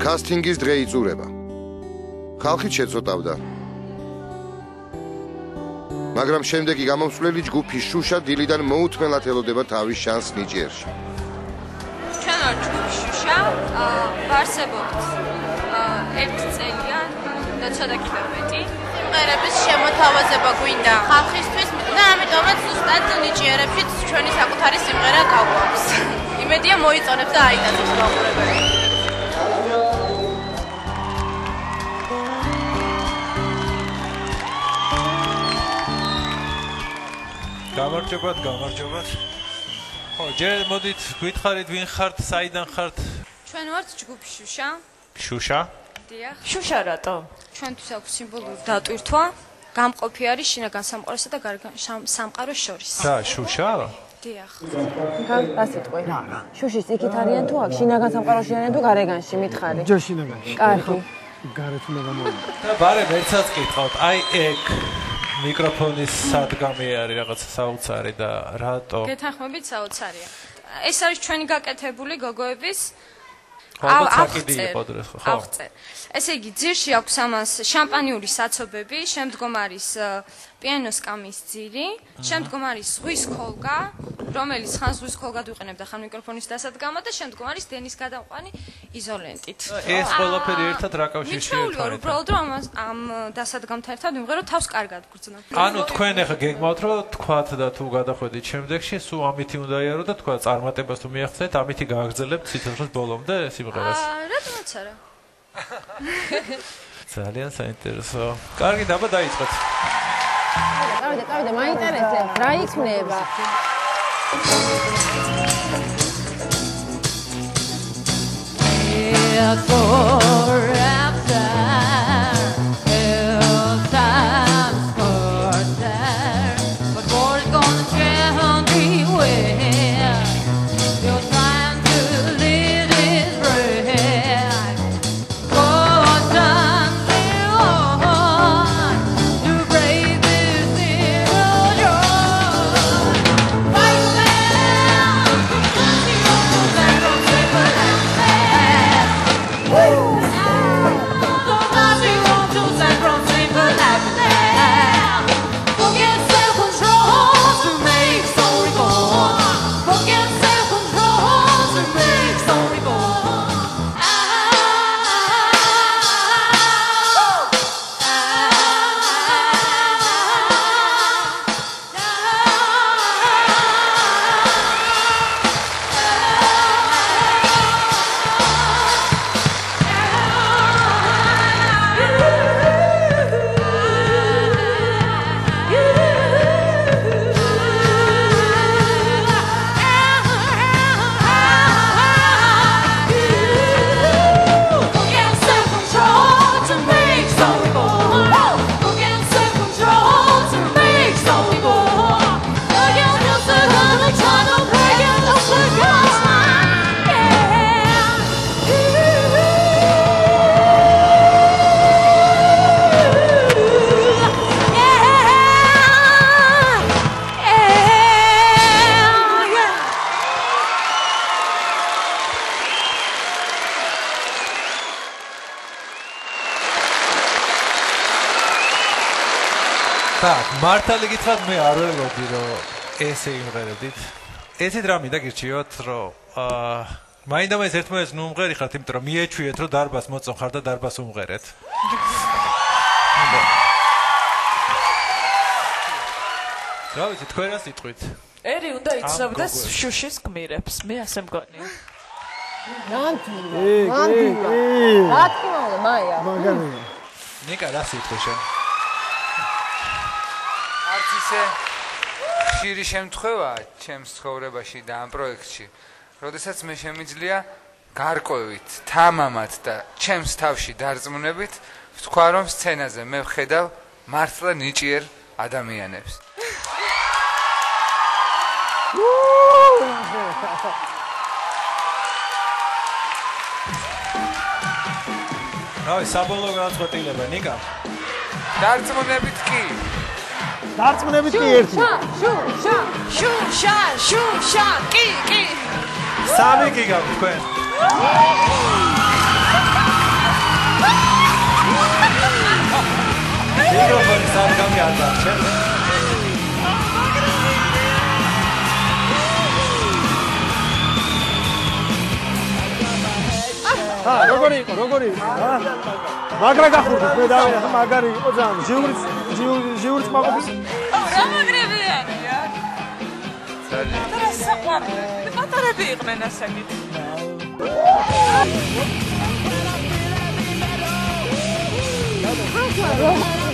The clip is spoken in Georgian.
კასტინგის დღე იწურება. ხალხით შეწოტავდა. მაგრამ შემდეგი გამომსვლელი ჯგუფი შუშა დილიდან მოუთმენლად ელოდება თავის შანსს ნიჭიერში. ჩვენ ვართ ჯგუფი შუშა, ვარსებობთ 1 წელია და ცოტა კიდევ მეტი. სიმღერების შემოთავაზება გვინდა ხალხისთვის და ამიტომაც ზუსტად ნიჭიერებშიც ჩვენი საკუთარი სიმღერა გავგვაქვს. იმედია მოიწონებს და აიტანებს მაყურებელი. გამარჯობათ. ხო, ჯერ მოდით გითხარით ვინ ხართ, საიდან ხართ? ჩვენ ვართ ჯგუფი შუშა. შუშა? დიახ. შუშა რატო? ჩვენთვის აქვს სიმბოლური დატვირთვა, გამყოფი არის შინაგან სამყაროსა და გარეგან სამყაროს შორის. და შუშა? დიახ. გასიტყვი. შუშის იქით არიან თუ აქ შინაგან სამყაროში არიან თუ გარეგანში მითხარი? ჯერ შინაგანში. კარგი. გარეთ უნდა გამოვიდე. და ბარემ ერთსაც გითხავთ, აი ეგ მიკროფონის სადგამი არის რაღაცა საოცარი და რატო? გეთანხმებით საოცარია. ეს არის ჩვენი გაკეთებული გოგოების აღწერ. ესე იგი, ძირში აქვს ამას შამპანიური საცობები, შემდგომ არის პიანოს კამის ძირი, შემდგომ არის ზღვის ქოლგა, რომელიც ხან ზღვის ქოლგად ვიყენებდა, ხან მიკროფონის დასადგამად და შემდგომ არის დენის გადამყვანი იზოლენტით. ეს ყველაფერი ერთად რა კავშირში ერთად? უბრალოდ რომ ამ დასადგამთან ერთად ვიმღერო თავს კარგად გრძნობ. ანუ თქვენ ახლა გეგმავთ რომ თქვათ და თუ გადახვედით შემდეგში, სულ ამითი უნდა იარო და თქვა წარმატებას თუ მიაღწევთ, ამითი გააგრძელებთ სიცოცხლის ბოლომდე სიმღერას. რატომაც არა? ძალიან საინტერესო. კარგი, დაბა დაიწყოთ. Davide, მაინტერესებს, რა იქნება? მართალი გითხრათ, მე არ ველოდი რომ ესე იმღერებდით. ესეთ რამე დაგირჩიოთ, რომ მაინდა-მაინც ერთმანეთს ნუ უმღერი ხართ, იმიტომ რომ მიეჩვიეთ, რომ დარბას მოწონ ხარ და დარბას უმღერეთ. რა ვიცი, თქვენ რა სიტყვით? ერი უნდა იცნობდეს შუშის გმირებს, მე ასე მგონია. რა თქმა უნდა, მაია. მაგარია. ნიკა რა სიტყვი შენ? არც ისე ხშირი შემთხვევაა ჩემს ცხოვრებაში და ამ პროექტში, როდესაც მე შემიძლია გარკვევით, თამამად და ჩემს თავში დარწმუნებით ვთქვა, რომ სცენაზე მე ვხედავ მართლა ნიჭიერ ადამიანებს. რავი, საბოლოო განცხადება, ნიკა. დარწმუნებით კი. დარწმუნებით კი ერთი. შუშა, კი. სამი კი გაქვთ თქვენ. როგორი იყო? მაგრა გახურდით მე და მაგარი იყო ძალიან. ჟიურიც მაყოფის. რა მაგრებიანია? ძალიან საყვარელი. პატარები იყვნენ ასაკით. ხა